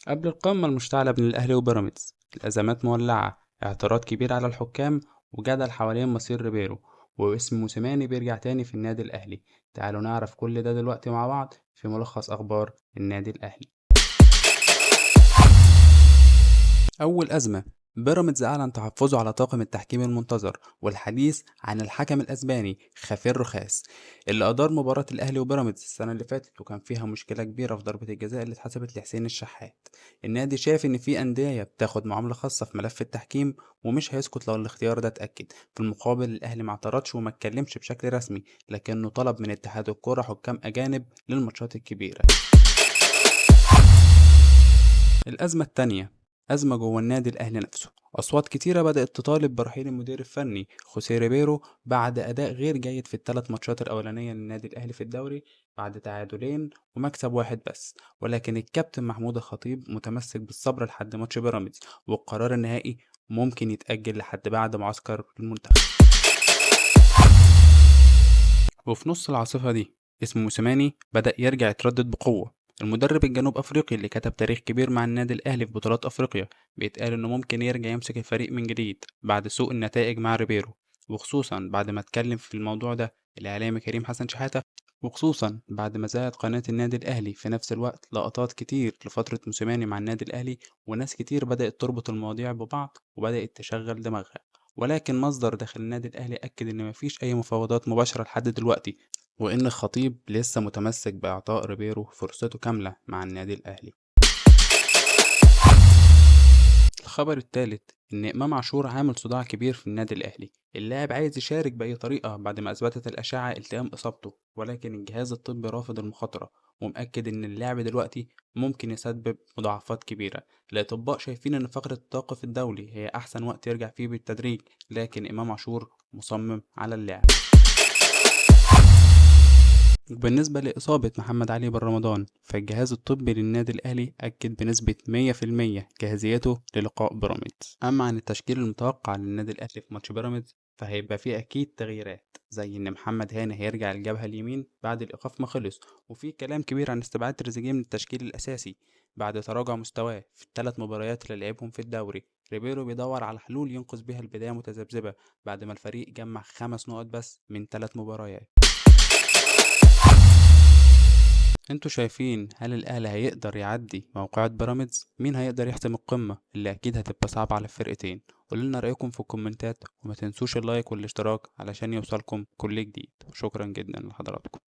قبل القمة المشتعلة بين الأهلي وبيراميدز، الأزمات مولعة، اعتراض كبير على الحكام، وجدل حوالين مصير ريبيرو، واسم موسيماني بيرجع تاني في النادي الأهلي. تعالوا نعرف كل ده دلوقتي مع بعض في ملخص أخبار النادي الأهلي. أول أزمة، بيراميدز أعلن تحفظه على طاقم التحكيم المنتظر، والحديث عن الحكم الأسباني خافير رخاس اللي أدار مباراة الأهلي وبيراميدز السنة اللي فاتت، وكان فيها مشكلة كبيرة في ضربة الجزاء اللي اتحسبت لحسين الشحات. النادي شايف إن في أندية بتاخد معاملة خاصة في ملف التحكيم، ومش هيسكت لو الاختيار ده اتأكد. في المقابل الأهلي ما اعترضش وما اتكلمش بشكل رسمي، لكنه طلب من اتحاد الكرة حكام أجانب للماتشات الكبيرة. الأزمة التانية، أزمة جوه النادي الأهلي نفسه. أصوات كتيرة بدأت تطالب برحيل المدير الفني خوسيه ريبيرو بعد أداء غير جيد في الثلاث ماتشات الأولانية للنادي الأهلي في الدوري، بعد تعادلين ومكسب واحد بس. ولكن الكابتن محمود الخطيب متمسك بالصبر لحد ماتش بيراميدز، والقرار النهائي ممكن يتأجل لحد بعد معسكر المنتخب. وفي نص العاصفة دي اسم موسيماني بدأ يرجع يتردد بقوة. المدرب الجنوب أفريقي اللي كتب تاريخ كبير مع النادي الأهلي في بطولات أفريقيا بيتقال إنه ممكن يرجع يمسك الفريق من جديد بعد سوء النتائج مع ريبيرو، وخصوصا بعد ما اتكلم في الموضوع ده الإعلامي كريم حسن شحاتة، وخصوصا بعد ما ذاعت قناة النادي الأهلي في نفس الوقت لقطات كتير لفترة موسيماني مع النادي الأهلي، وناس كتير بدأت تربط المواضيع ببعض وبدأت تشغل دماغها. ولكن مصدر داخل النادي الأهلي أكد إن مفيش أي مفاوضات مباشرة لحد دلوقتي، وإن الخطيب لسه متمسك بإعطاء ريبيرو فرصته كاملة مع النادي الأهلي. الخبر الثالث، إن إمام عاشور عامل صداع كبير في النادي الأهلي. اللاعب عايز يشارك بأي طريقة بعد ما أثبتت الأشعة التئام إصابته، ولكن الجهاز الطبي رافض المخاطرة، ومأكد إن اللاعب دلوقتي ممكن يسبب مضاعفات كبيرة. الأطباء شايفين إن فقرة التوقف الدولي هي أحسن وقت يرجع فيه بالتدريج، لكن إمام عاشور مصمم على اللعب. وبالنسبة لإصابة محمد علي بن رمضان، فالجهاز الطبي للنادي الأهلي أكد بنسبة 100% جاهزيته للقاء بيراميدز. أما عن التشكيل المتوقع للنادي الأهلي في ماتش بيراميدز، فهيبقى فيه أكيد تغييرات، زي إن محمد هاني هيرجع الجبهة اليمين بعد الإيقاف ما خلص، وفي كلام كبير عن استبعاد تريزيجيه من التشكيل الأساسي بعد تراجع مستواه في الثلاث مباريات اللي لعبهم في الدوري. ريبيرو بيدور على حلول ينقذ بيها البداية متذبذبة بعد ما الفريق جمع 5 نقط بس من 3 مباريات. انتوا شايفين هل الاهلي هيقدر يعدي موقعة بيراميدز؟ مين هيقدر يحسم القمة اللي اكيد هتبقى صعبة على الفرقتين؟ قولولنا رأيكم في الكومنتات، وما تنسوش اللايك والاشتراك علشان يوصلكم كل جديد. شكرا جدا لحضراتكم.